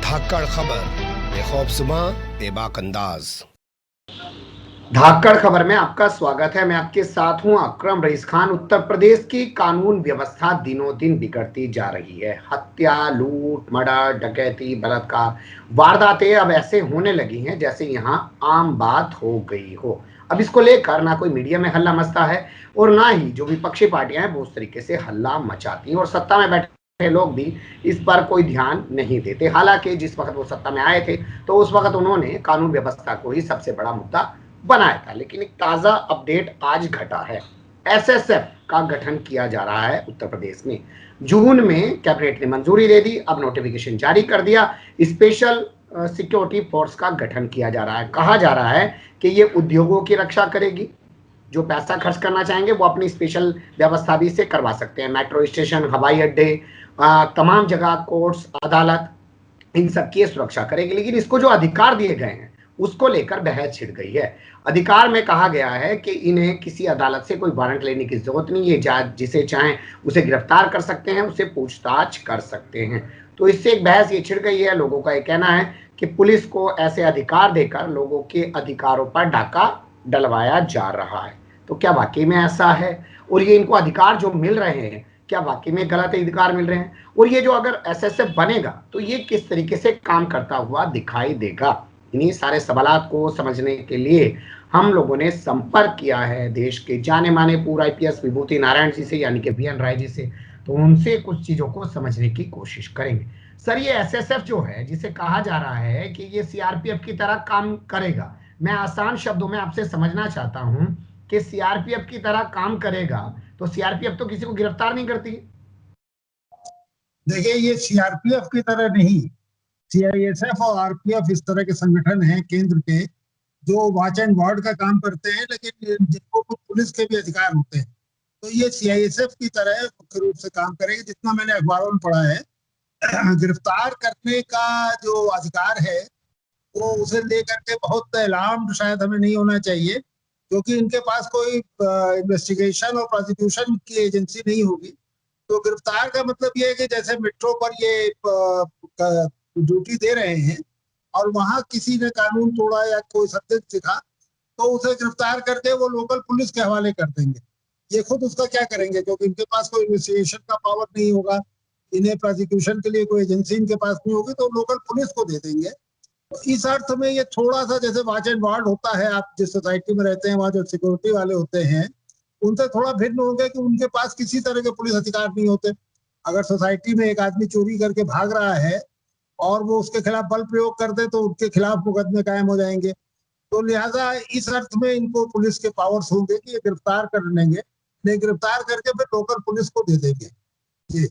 धाकड़ खबर, बेखौफज़ुबां, बेबाक अंदाज। धाकड़ खबर में आपका स्वागत है। मैं आपके साथ हूं अकरम रईस खान। उत्तर प्रदेश की कानून व्यवस्था दिनों दिन बिगड़ती जा रही है। हत्या, लूट, मर्डर, डकैती, बलात्कार वारदातें अब ऐसे होने लगी हैं जैसे यहां आम बात हो गई हो। अब इसको लेकर ना कोई मीडिया में हल्ला मचता है और ना ही जो विपक्षी पार्टियां हैं वो उस तरीके से हल्ला मचाती हैं, और सत्ता में बैठे लोग भी इस पर कोई ध्यान नहीं देते। हालांकि जिस वक्त वो सत्ता में आए थे तो उस वक्त उन्होंने कानून व्यवस्था को ही सबसे बड़ा मुद्दा बनाया था, लेकिन एक ताजा अपडेट आज घटा है। एसएसएफ का गठन किया जा रहा है उत्तर प्रदेश में। जून में कैबिनेट ने मंजूरी दे दी, अब नोटिफिकेशन जारी कर दिया। स्पेशल सिक्योरिटी फोर्स का गठन किया जा रहा है। कहा जा रहा है कि ये उद्योगों की रक्षा करेगी। जो पैसा खर्च करना चाहेंगे वो अपनी स्पेशल व्यवस्था भी से करवा सकते हैं। मेट्रो स्टेशन, हवाई अड्डे, तमाम जगह कोर्ट्स, अदालत, इन सबकी सुरक्षा करेगी। लेकिन इसको जो अधिकार दिए गए हैं उसको लेकर बहस छिड़ गई है। अधिकार में कहा गया है कि इन्हें किसी अदालत से कोई वारंट लेने की जरूरत नहीं है। जिसे चाहें उसे गिरफ्तार कर सकते हैं, उसे पूछताछ कर सकते हैं। तो इससे एक बहस ये छिड़ गई है। लोगों का ये कहना है कि पुलिस को ऐसे अधिकार देकर लोगों के अधिकारों पर डाका डलवाया जा रहा है। तो क्या वाकई में ऐसा है? और ये इनको अधिकार जो मिल रहे हैं, क्या वाकई में गलत अधिकार मिल रहे हैं? और ये जो अगर एसएसएफ बनेगा तो ये किस तरीके से काम करता हुआ दिखाई देगा? इन्हीं सारे सवालात को समझने के लिए हम लोगों ने संपर्क किया है देश के जाने माने पूर्व आईपीएस विभूति नारायण जी से, यानी कि बीएन राय जी से। तो उनसे कुछ चीजों को समझने की कोशिश करेंगे। सर, ये एसएसएफ जो है, जिसे कहा जा रहा है कि ये सीआरपीएफ की तरह काम करेगा, मैं आसान शब्दों में आपसे समझना चाहता हूं कि सीआरपीएफ की तरह काम करेगा तो सीआरपीएफ तो किसी को गिरफ्तार नहीं करती। देखिए, ये सीआरपीएफ की तरह नहीं, सीआईएसएफ और आरपीएफ इस तरह के संगठन हैं केंद्र के जो वॉच एंड वार्ड का काम करते हैं, लेकिन जिनको कुछ पुलिस के भी अधिकार होते हैं। तो ये सीआईएसएफ की तरह मुख्य रूप से काम करेगी। जितना मैंने अखबारों में पढ़ा है, गिरफ्तार करने का जो अधिकार है वो उसे लेकर के बहुत अलार्म शायद हमें नहीं होना चाहिए, क्योंकि इनके पास कोई इन्वेस्टिगेशन और प्रोसिक्यूशन की एजेंसी नहीं होगी। तो गिरफ्तार का मतलब ये है कि जैसे मेट्रो पर ये ड्यूटी दे रहे हैं और वहां किसी ने कानून तोड़ा या कोई संदिग्ध दिखा तो उसे गिरफ्तार करके वो लोकल पुलिस के हवाले कर देंगे। ये खुद उसका क्या करेंगे, क्योंकि इनके पास कोई इन्वेस्टिगेशन का पावर नहीं होगा, इन्हें प्रोसिक्यूशन के लिए कोई एजेंसी इनके पास नहीं होगी, तो लोकल पुलिस को दे देंगे। तो इस अर्थ में ये थोड़ा सा जैसे वॉच एंड वार्ड होता है, आप जिस सोसाइटी में रहते हैं वहां जो सिक्योरिटी वाले होते हैं उनसे थोड़ा भिन्न होंगे कि उनके पास किसी तरह के पुलिस अधिकार नहीं होते। अगर सोसाइटी में एक आदमी चोरी करके भाग रहा है और वो उसके खिलाफ बल प्रयोग कर दे तो उनके खिलाफ मुकदमे कायम हो जाएंगे। तो लिहाजा इस अर्थ में इनको पुलिस के पावर्स होंगे कि ये गिरफ्तार कर लेंगे, नहीं गिरफ्तार करके फिर लोकल पुलिस को दे देंगे। जी,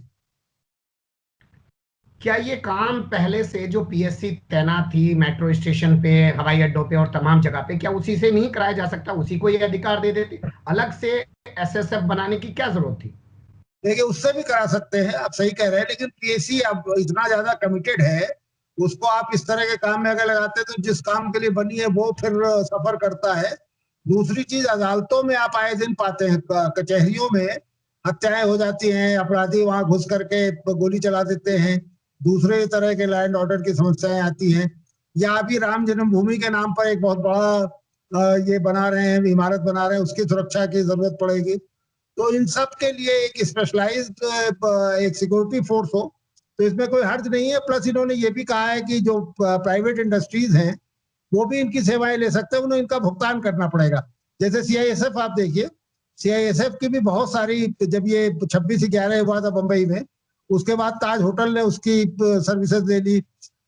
क्या ये काम पहले से जो पीएससी तैनात थी मेट्रो स्टेशन पे, हवाई अड्डों पे और तमाम जगह पे, क्या उसी से नहीं कराया जा सकता? उसी को ये अधिकार दे देते? अलग से एसएसएफ बनाने की क्या जरूरत थी? देखिए, उससे भी करा सकते हैं, आप सही कह रहे हैं, लेकिन पीएससी अब इतना ज्यादा कमिटेड है, उसको आप इस तरह के काम में अगर लगाते हैं तो जिस काम के लिए बनी है वो फिर सफर करता है। दूसरी चीज, अदालतों में आप आए दिन पाते हैं, कचहरियों में हत्याएं हो जाती हैं, अपराधी वहां घुस करके गोली चला देते हैं, दूसरे तरह के लैंड ऑर्डर की समस्याएं आती हैं, या अभी राम जन्मभूमि के नाम पर एक बहुत बड़ा ये बना रहे हैं, इमारत बना रहे हैं, उसकी सुरक्षा की जरूरत पड़ेगी। तो इन सब के लिए एक स्पेशलाइज्ड एक सिक्योरिटी फोर्स हो तो इसमें कोई हर्ज नहीं है। प्लस इन्होंने ये भी कहा है कि जो प्राइवेट इंडस्ट्रीज हैं वो भी इनकी सेवाएं ले सकते हैं, उन्हें इनका भुगतान करना पड़ेगा। जैसे सीआईएसएफ आप देखिए, सीआईएसएफ की भी बहुत सारी, जब ये 26/11 हुआ था बंबई में, उसके बाद ताज होटल ने उसकी सर्विसेज ले ली,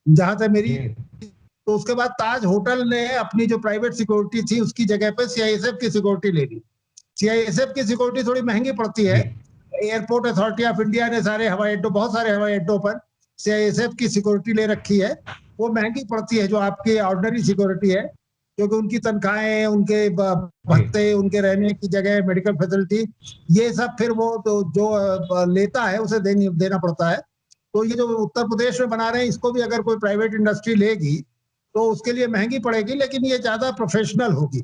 जहां तक मेरी, तो उसके बाद ताज होटल ने अपनी जो प्राइवेट सिक्योरिटी थी उसकी जगह पे सीआईएसएफ की सिक्योरिटी ले ली। सीआईएसएफ की सिक्योरिटी थोड़ी महंगी पड़ती है। एयरपोर्ट अथॉरिटी ऑफ इंडिया ने सारे हवाई अड्डों, बहुत सारे हवाई अड्डों पर सीआईएसएफ की सिक्योरिटी ले रखी है। वो महंगी पड़ती है जो आपकी ऑर्डिनरी सिक्योरिटी है, क्योंकि उनकी तनख्वाहें, उनके भत्ते, उनके रहने की जगह, मेडिकल फैसिलिटी, ये सब फिर वो जो लेता है उसे देना पड़ता है। तो ये जो उत्तर प्रदेश में बना रहे हैं, इसको भी अगर कोई प्राइवेट इंडस्ट्री लेगी तो उसके लिए महंगी पड़ेगी, लेकिन ये ज्यादा प्रोफेशनल होगी।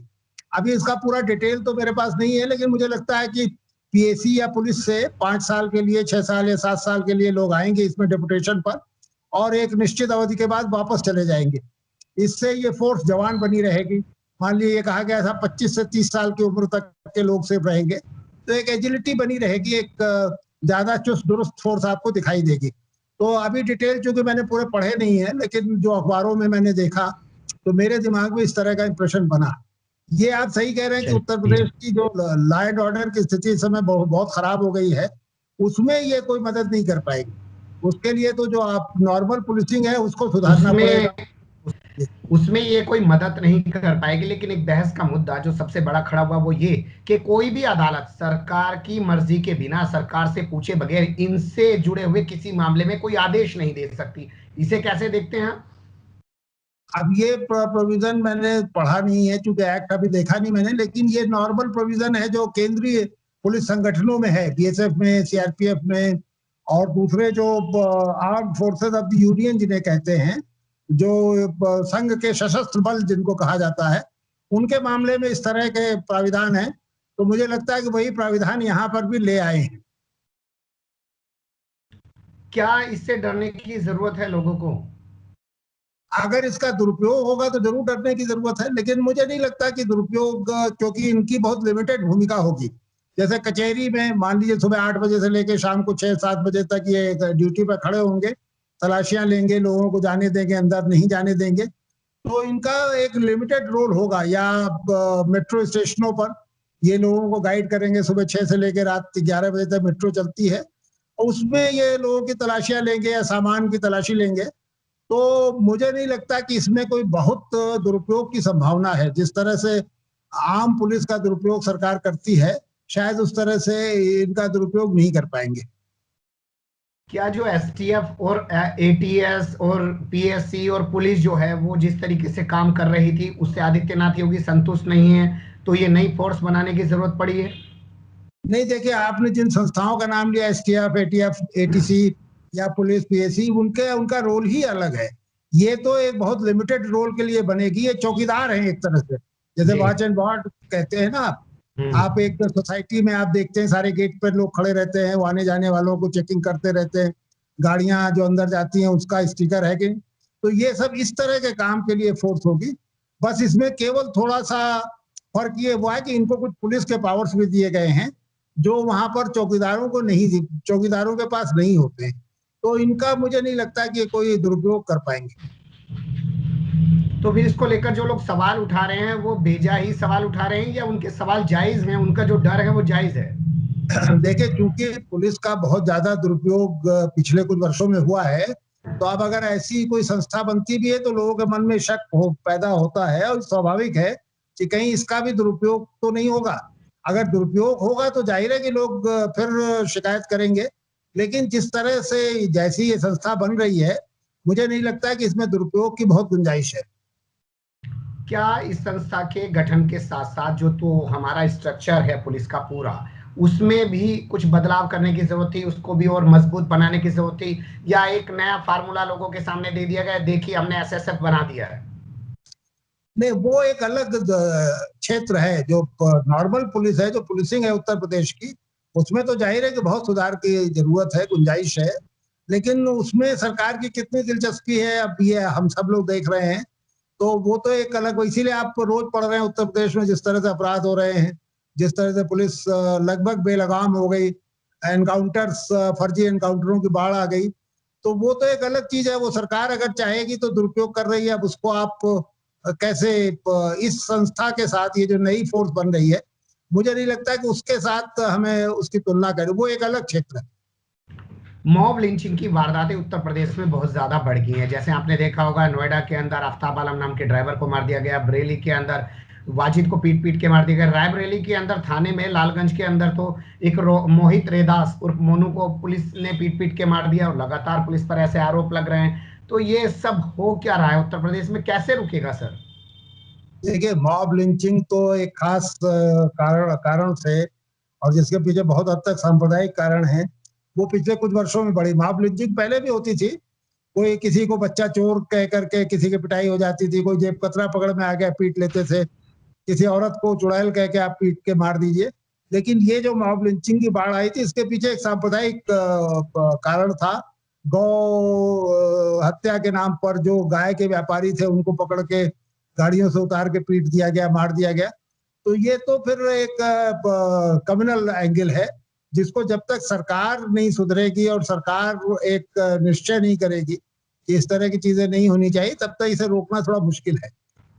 अभी इसका पूरा डिटेल तो मेरे पास नहीं है, लेकिन मुझे लगता है कि पीएसी या पुलिस से 5 साल के लिए, 6 साल या 7 साल के लिए लोग आएंगे इसमें डेपुटेशन पर, और एक निश्चित अवधि के बाद वापस चले जाएंगे। इससे ये फोर्स जवान बनी रहेगी। मान लीजिए ये कहा गया था 25 से 30 साल की उम्र तक के लोग सिर्फ रहेंगे, तो एक एजिलिटी बनी रहेगी, एक ज्यादा चुस्त दुरुस्त फोर्स आपको दिखाई देगी। तो अभी डिटेल चूंकि मैंने पूरे पढ़े नहीं है, लेकिन जो अखबारों में मैंने देखा तो मेरे दिमाग में इस तरह का इंप्रेशन बना। ये आप सही कह रहे हैं कि उत्तर प्रदेश की जो लॉ एंड ऑर्डर की स्थिति इस समय बहुत खराब हो गई है, उसमें ये कोई मदद नहीं कर पाएगी। उसके लिए तो जो आप नॉर्मल पुलिसिंग है उसको सुधारना पड़ेगा। उसमें ये कोई मदद नहीं कर पाएगी। लेकिन एक बहस का मुद्दा जो सबसे बड़ा खड़ा हुआ वो ये कि कोई भी अदालत सरकार की मर्जी के बिना, सरकार से पूछे बगैर इनसे जुड़े हुए किसी मामले में कोई आदेश नहीं दे सकती। इसे कैसे देखते हैं? अब ये प्रोविजन मैंने पढ़ा नहीं है, चूंकि एक्ट अभी देखा नहीं मैंने, लेकिन ये नॉर्मल प्रोविजन है जो केंद्रीय पुलिस संगठनों में है, बीएसएफ में, सीआरपीएफ में, और दूसरे जो arm forces of the union जिन्हें कहते हैं, जो संघ के सशस्त्र बल जिनको कहा जाता है, उनके मामले में इस तरह के प्राविधान है। तो मुझे लगता है कि वही प्राविधान यहाँ पर भी ले आए हैं। क्या इससे डरने की जरूरत है लोगों को? अगर इसका दुरुपयोग होगा तो जरूर डरने की जरूरत है, लेकिन मुझे नहीं लगता कि दुरुपयोग, क्योंकि इनकी बहुत लिमिटेड भूमिका होगी। जैसे कचहरी में मान लीजिए सुबह 8 बजे से लेकर शाम को 6-7 बजे तक ये ड्यूटी पर खड़े होंगे, तलाशियां लेंगे, लोगों को जाने देंगे, अंदर नहीं जाने देंगे। तो इनका एक लिमिटेड रोल होगा। या मेट्रो स्टेशनों पर ये लोगों को गाइड करेंगे, सुबह 6 से लेकर रात 11 बजे तक मेट्रो चलती है, उसमें ये लोगों की तलाशियां लेंगे या सामान की तलाशी लेंगे। तो मुझे नहीं लगता कि इसमें कोई बहुत दुरुपयोग की संभावना है। जिस तरह से आम पुलिस का दुरुपयोग सरकार करती है, शायद उस तरह से इनका दुरुपयोग नहीं कर पाएंगे। क्या जो एसटीएफ और एटीएस और पीएससी और पुलिस जो है वो जिस तरीके से काम कर रही थी उससे आदित्यनाथ योगी संतुष्ट नहीं है, तो ये नई फोर्स बनाने की जरूरत पड़ी है? नहीं, देखिए आपने जिन संस्थाओं का नाम लिया, एसटीएफ, एटीएफ, एटीसी या पुलिस, पीएससी, उनका रोल ही अलग है। ये तो एक बहुत लिमिटेड रोल के लिए बनेगी। ये चौकीदार हैं एक तरह से, जैसे वॉच एंड वार्ड कहते हैं ना आप एक सोसाइटी में आप देखते हैं सारे गेट पर लोग खड़े रहते हैं, वो आने जाने वालों को चेकिंग करते रहते हैं, गाड़ियां जो अंदर जाती हैं उसका स्टिकर है कि, तो ये सब इस तरह के काम के लिए फोर्स होगी। बस इसमें केवल थोड़ा सा फर्क ये हुआ है कि इनको कुछ पुलिस के पावर्स भी दिए गए हैं जो वहां पर चौकीदारों के पास नहीं होते। तो इनका मुझे नहीं लगता कि कोई दुरुपयोग कर पाएंगे। तो फिर इसको लेकर जो लोग सवाल उठा रहे हैं वो बेजा ही सवाल उठा रहे हैं या उनके सवाल जायज हैं, उनका जो डर है वो जायज है? देखिए, क्योंकि पुलिस का बहुत ज्यादा दुरुपयोग पिछले कुछ वर्षों में हुआ है, तो अब अगर ऐसी कोई संस्था बनती भी है तो लोगों के मन में शक पैदा होता है, और स्वाभाविक है कि कहीं इसका भी दुरुपयोग तो नहीं होगा। अगर दुरुपयोग होगा तो जाहिर है कि लोग फिर शिकायत करेंगे। लेकिन जिस तरह से जैसी ये संस्था बन रही है, मुझे नहीं लगता कि इसमें दुरुपयोग की बहुत गुंजाइश है। क्या इस संस्था के गठन के साथ साथ जो तो हमारा स्ट्रक्चर है पुलिस का पूरा, उसमें भी कुछ बदलाव करने की जरूरत थी, उसको भी और मजबूत बनाने की जरूरत थी, या एक नया फार्मूला लोगों के सामने दे दिया गया, देखिए हमने एसएसएफ बना दिया है? नहीं, वो एक अलग क्षेत्र है। जो नॉर्मल पुलिस है, जो पुलिसिंग है उत्तर प्रदेश की, उसमें तो जाहिर है कि बहुत सुधार की जरूरत है, गुंजाइश है। लेकिन उसमें सरकार की कितनी दिलचस्पी है अब ये हम सब लोग देख रहे हैं। तो वो तो एक अलग, इसीलिए आप रोज पढ़ रहे हैं उत्तर प्रदेश में जिस तरह से अपराध हो रहे हैं, जिस तरह से पुलिस लगभग बेलगाम हो गई, एनकाउंटर्स, फर्जी एनकाउंटरों की बाढ़ आ गई। तो वो तो एक अलग चीज है। वो सरकार अगर चाहेगी तो दुरुपयोग कर रही है। अब उसको आप कैसे इस संस्था के साथ ये जो नई फोर्स बन रही है, मुझे नहीं लगता कि उसके साथ हमें उसकी तुलना करें। वो एक अलग क्षेत्र है। मॉब लिंचिंग की वारदातें उत्तर प्रदेश में बहुत ज्यादा बढ़ गई हैं। जैसे आपने देखा होगा नोएडा के अंदर आफ्ताब आलम नाम के ड्राइवर को मार दिया गया, बरेली के अंदर वाजिद को पीट पीट के मार दिया गया, रायबरेली के अंदर थाने में लालगंज के अंदर तो एक मोहित रेदास उर्फ मोनू को पुलिस ने पीट पीट के मार दिया, और लगातार पुलिस पर ऐसे आरोप लग रहे हैं। तो ये सब हो क्या रहा है उत्तर प्रदेश में, कैसे रुकेगा सर? देखिए, मॉब लिंचिंग तो एक खास कारण से, और जिसके पीछे बहुत हद तक सांप्रदायिक कारण है, वो पिछले कुछ वर्षों में बढ़ी। मॉब लिंचिंग पहले भी होती थी, कोई किसी को बच्चा चोर कह करके किसी की पिटाई हो जाती थी, कोई जेब कतरा पकड़ में आ गया पीट लेते थे, किसी औरत को चुड़ैल कह के आप पीट के मार दीजिए। लेकिन ये जो मॉब लिंचिंग की बाढ़ आई थी, इसके पीछे एक सांप्रदायिक कारण था गौ हत्या के नाम पर जो गाय के व्यापारी थे उनको पकड़ के गाड़ियों से उतार के पीट दिया गया, मार दिया गया। तो ये तो फिर एक कम्युनल एंगल है, जिसको जब तक सरकार नहीं सुधरेगी और सरकार एक निश्चय नहीं करेगी कि इस तरह की चीजें नहीं होनी चाहिए, तब तक इसे रोकना थोड़ा मुश्किल है।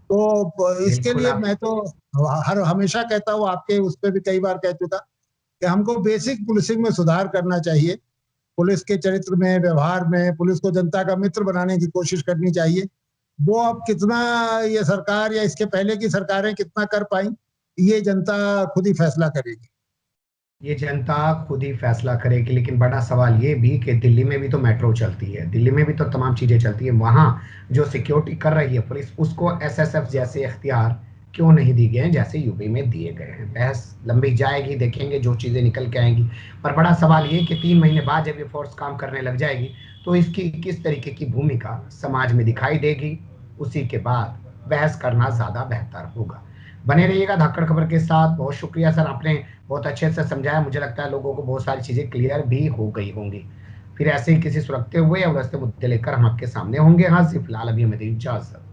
तो इसके बिल्कुल लिए आप मैं तो हर हमेशा कहता हूँ, आपके उस पर भी कई बार कह चुका, कि हमको बेसिक पुलिसिंग में सुधार करना चाहिए। पुलिस के चरित्र में, व्यवहार में, पुलिस को जनता का मित्र बनाने की कोशिश करनी चाहिए। वो अब कितना ये सरकार या इसके पहले की सरकारें कितना कर पाई, ये जनता खुद ही फैसला करेगी। ये जनता खुद ही फैसला करेगी, लेकिन बड़ा सवाल ये भी कि दिल्ली में भी तो मेट्रो चलती है, दिल्ली में भी तो तमाम चीजें चलती है, वहां जो सिक्योरिटी कर रही है पुलिस, उसको एसएसएफ जैसे इख्तियार क्यों नहीं दिए गए हैं जैसे यूपी में दिए गए हैं। बहस लंबी जाएगी, देखेंगे जो चीजें निकल के आएंगी। पर बड़ा सवाल ये कि 3 महीने बाद जब ये फोर्स काम करने लग जाएगी तो इसकी किस तरीके की भूमिका समाज में दिखाई देगी, उसी के बाद बहस करना ज्यादा बेहतर होगा। बने रहिएगा धाकड़ खबर के साथ। बहुत शुक्रिया सर, आपने बहुत अच्छे से समझाया। मुझे लगता है लोगों को बहुत सारी चीजें क्लियर भी हो गई होंगी। फिर ऐसे ही किसी सुरखते हुए या उलझते मुद्दे लेकर हम आपके सामने होंगे। हाँ, फिलहाल अभी हमें दीजिए इजाजत।